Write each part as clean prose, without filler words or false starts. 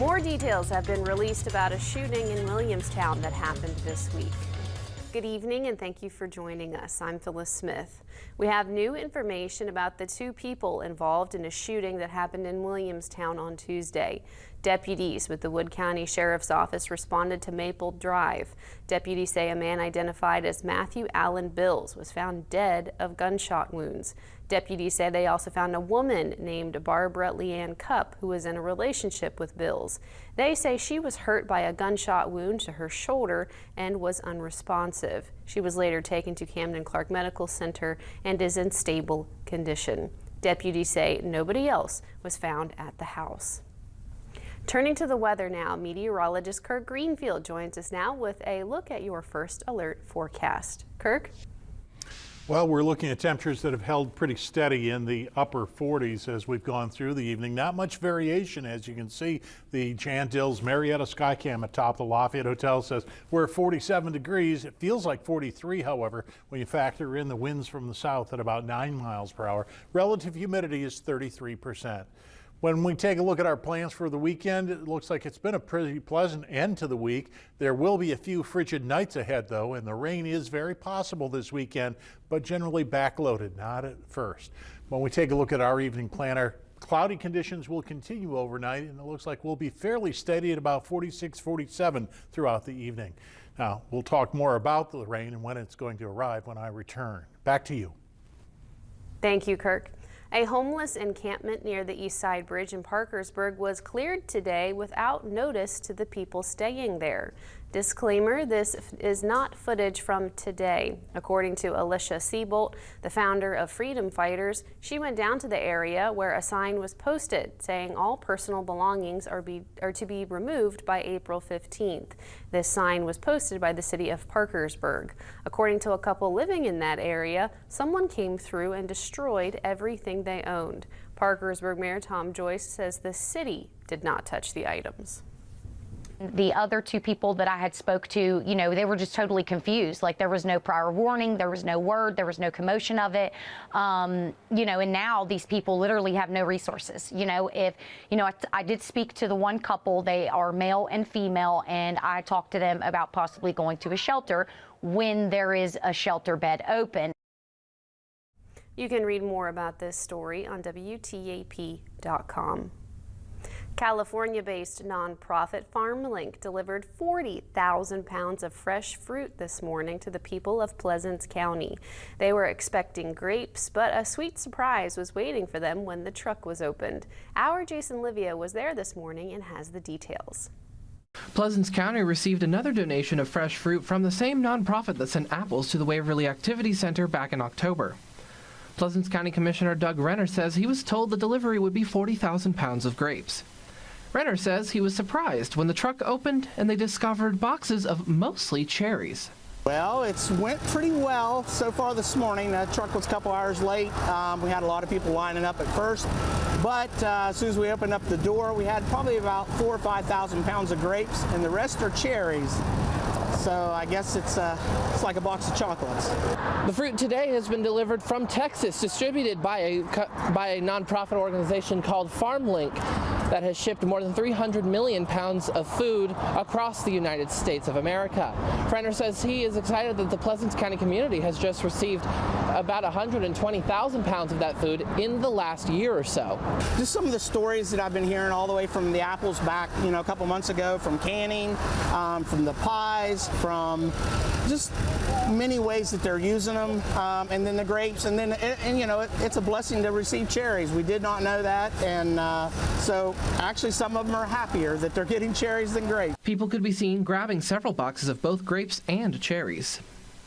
More details have been released about a shooting in Williamstown that happened this week. Good evening and thank you for joining us. I'm Phyllis Smith. We have new information about the two people involved in a shooting that happened in Williamstown on Tuesday. Deputies with the Wood County Sheriff's Office responded to Maple Drive. Deputies say a man identified as Matthew Allen Bills was found dead of gunshot wounds. Deputies say they also found a woman named Barbara Leanne Cupp who was in a relationship with Bills. They say she was hurt by a gunshot wound to her shoulder and was unresponsive. She was later taken to Camden Clark Medical Center and is in stable condition. Deputies say nobody else was found at the house. Turning to the weather now, meteorologist Kirk Greenfield joins us now with a look at your first alert forecast. Kirk? Well, we're looking at temperatures that have held pretty steady in the upper 40s as we've gone through the evening. Not much variation, as you can see. The Jan Dills Marietta Skycam atop the Lafayette Hotel says we're at 47 degrees. It feels like 43, however, when you factor in the winds from the south at about 9 miles per hour. Relative humidity is 33%. When we take a look at our plans for the weekend, it looks like it's been a pretty pleasant end to the week. There will be a few frigid nights ahead, though, and the rain is very possible this weekend, but generally backloaded, not at first. When we take a look at our evening planner, cloudy conditions will continue overnight, and it looks like we'll be fairly steady at about 46, 47 throughout the evening. Now, we'll talk more about the rain and when it's going to arrive when I return. Back to you. Thank you, Kirk. A homeless encampment near the East Side Bridge in Parkersburg was cleared today without notice to the people staying there. Disclaimer, this is not footage from today. According to Alicia Seabolt, the founder of Freedom Fighters, she went down to the area where a sign was posted saying all personal belongings are to be removed by April 15th. This sign was posted by the city of Parkersburg. According to a couple living in that area, someone came through and destroyed everything they owned. Parkersburg Mayor Tom Joyce says the city did not touch the items. The other two people that I had spoke to, they were just totally confused. Like there was no prior warning, there was no word, there was no commotion of it. And now these people literally have no resources. I did speak to the one couple. They are male and female, and I talked to them about possibly going to a shelter when there is a shelter bed open. You can read more about this story on WTAP.com. California-based nonprofit FarmLink delivered 40,000 pounds of fresh fruit this morning to the people of Pleasants County. They were expecting grapes, but a sweet surprise was waiting for them when the truck was opened. Our Jason Livia was there this morning and has the details. Pleasants County received another donation of fresh fruit from the same nonprofit that sent apples to the Waverly Activity Center back in October. Pleasants County Commissioner Doug Renner says he was told the delivery would be 40,000 pounds of grapes. Renner says he was surprised when the truck opened and they discovered boxes of mostly cherries. Well, it's went pretty well so far this morning. The truck was a couple hours late. We had a lot of people lining up at first, but as soon as we opened up the door, we had probably about 4,000 or 5,000 pounds of grapes, and the rest are cherries. So I guess it's like a box of chocolates. The fruit today has been delivered from Texas, distributed by a nonprofit organization called FarmLink that has shipped more than 300 million pounds of food across the United States of America. Renner says he is excited that the Pleasants County community has just received about 120,000 pounds of that food in the last year or so. Just some of the stories that I've been hearing all the way from the apples back, a couple months ago, from canning, from the pies, from just many ways that they're using them, and then the grapes, and then it's a blessing to receive cherries. We did not know that, and so actually some of them are happier that they're getting cherries than grapes. People could be seen grabbing several boxes of both grapes and cherries.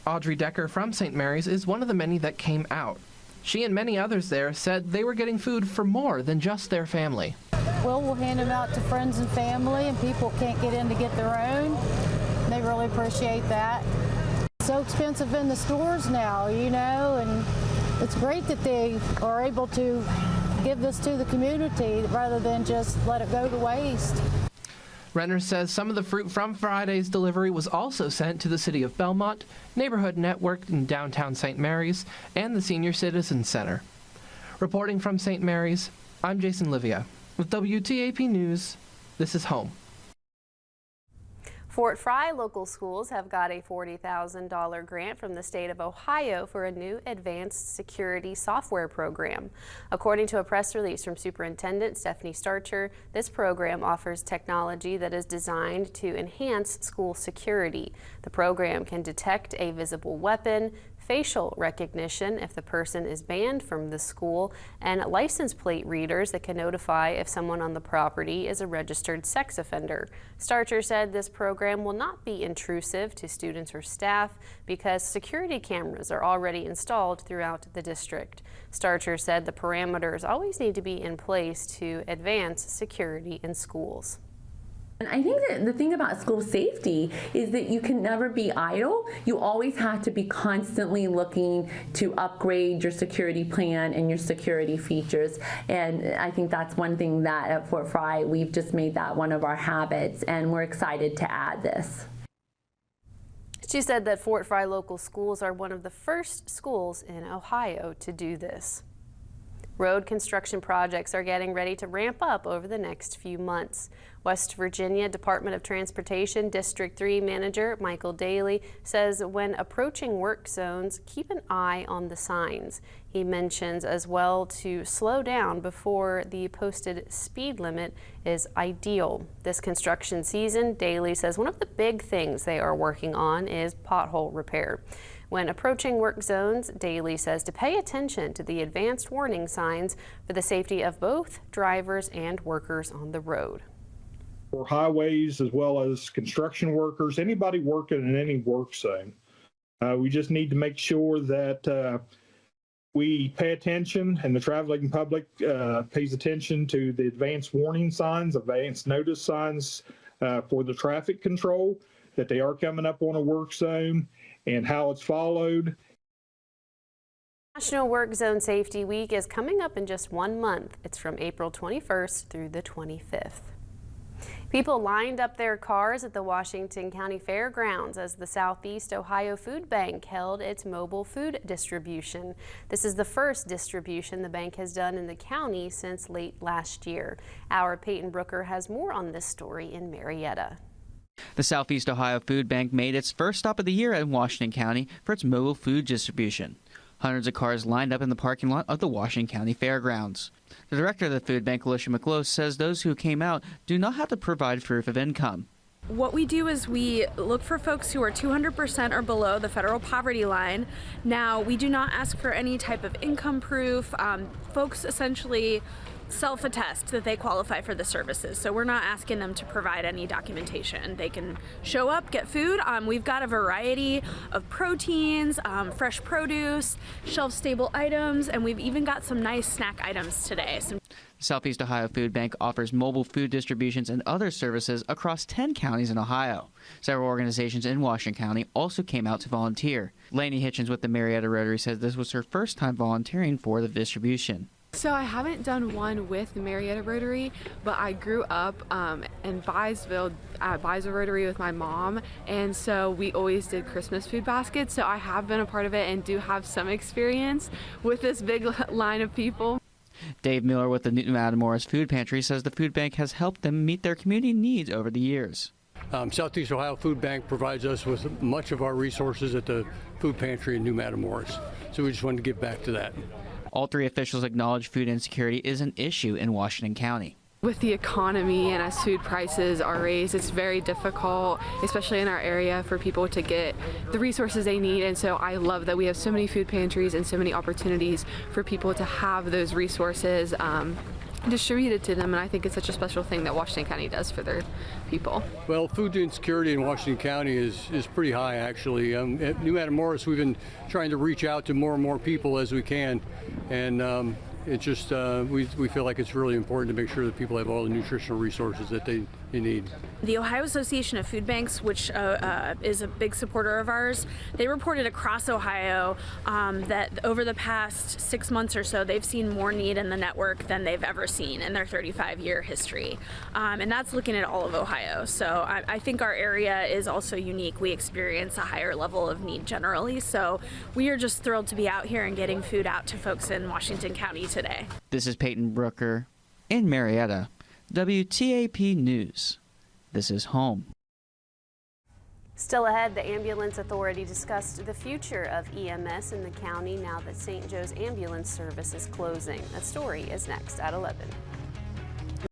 Audrey Decker from St. Mary's is one of the many that came out. She and many others there said they were getting food for more than just their family. Well, we'll hand them out to friends and family, and people can't get in to get their own. They really appreciate that. It's so expensive in the stores now, and it's great that they are able to give this to the community rather than just let it go to waste. Renner says some of the fruit from Friday's delivery was also sent to the City of Belmont, Neighborhood Network in downtown St. Mary's, and the Senior Citizens Center. Reporting from St. Mary's, I'm Jason Livia with WTAP News this is home. Fort Fry local schools have got a $40,000 grant from the state of Ohio for a new advanced security software program. According to a press release from Superintendent Stephanie Starcher, this program offers technology that is designed to enhance school security. The program can detect a visible weapon, facial recognition if the person is banned from the school, and license plate readers that can notify if someone on the property is a registered sex offender. Starcher said this program will not be intrusive to students or staff because security cameras are already installed throughout the district. Starcher said the parameters always need to be in place to advance security in schools. And I think that the thing about school safety is that you can never be idle. You always have to be constantly looking to upgrade your security plan and your security features. And I think that's one thing that at Fort Fry, we've just made that one of our habits, and we're excited to add this. She said that Fort Fry local schools are one of the first schools in Ohio to do this. Road construction projects are getting ready to ramp up over the next few months. West Virginia Department of Transportation District 3 Manager Michael Daly says when approaching work zones, keep an eye on the signs. He mentions as well to slow down before the posted speed limit is ideal. This construction season, Daly says one of the big things they are working on is pothole repair. When approaching work zones, Daly says to pay attention to the advanced warning signs for the safety of both drivers and workers on the road. For highways as well as construction workers, anybody working in any work zone, we just need to make sure that we pay attention and the traveling public pays attention to the advanced warning signs, advanced notice signs for the traffic control, that they are coming up on a work zone and how it's followed. National Work Zone Safety Week is coming up in just 1 month. It's from April 21st through the 25th. People lined up their cars at the Washington County Fairgrounds as the Southeast Ohio Food Bank held its mobile food distribution. This is the first distribution the bank has done in the county since late last year. Our Peyton Brooker has more on this story in Marietta. The Southeast Ohio Food Bank made its first stop of the year in Washington County for its mobile food distribution. Hundreds of cars lined up in the parking lot of the Washington County Fairgrounds. The director of the food bank, Alicia McClose, says those who came out do not have to provide proof of income. What we do is we look for folks who are 200% or below the federal poverty line. Now, we do not ask for any type of income proof. Folks essentially self-attest that they qualify for the services. So we're not asking them to provide any documentation. They can show up, get food. We've got a variety of proteins, fresh produce, shelf-stable items, and we've even got some nice snack items today. Southeast Ohio Food Bank offers mobile food distributions and other services across 10 counties in Ohio. Several organizations in Washington County also came out to volunteer. Lainey Hitchens with the Marietta Rotary says this was her first time volunteering for the distribution. So I haven't done one with the Marietta Rotary, but I grew up in Byesville at Byesville Rotary with my mom, and so we always did Christmas food baskets, so I have been a part of it and do have some experience with this big line of people. Dave Miller with the New Matamoros Food Pantry says the food bank has helped them meet their community needs over the years. Southeast Ohio Food Bank provides us with much of our resources at the food pantry in New Matamoros, so we just wanted to give back to that. All three officials acknowledge food insecurity is an issue in Washington County. With the economy and as food prices are raised, it's very difficult, especially in our area, for people to get the resources they need. And so I love that we have so many food pantries and so many opportunities for people to have those resources distributed to them, and I think it's such a special thing that Washington County does for their people. Well, food insecurity in Washington County is pretty high, actually. At New Matamoros, we've been trying to reach out to more and more people as we can, and it's just we feel like it's really important to make sure that people have all the nutritional resources that they need. The Ohio Association of Food Banks, which is a big supporter of ours, they reported across Ohio that over the past 6 months or so, they've seen more need in the network than they've ever seen in their 35-year history. And that's looking at all of Ohio. So I think our area is also unique. We experience a higher level of need generally. So we are just thrilled to be out here and getting food out to folks in Washington County today. This is Peyton Brooker in Marietta, WTAP News. This is home. Still ahead, the Ambulance Authority discussed the future of EMS in the county now that St. Joe's ambulance service is closing. That story is next at 11.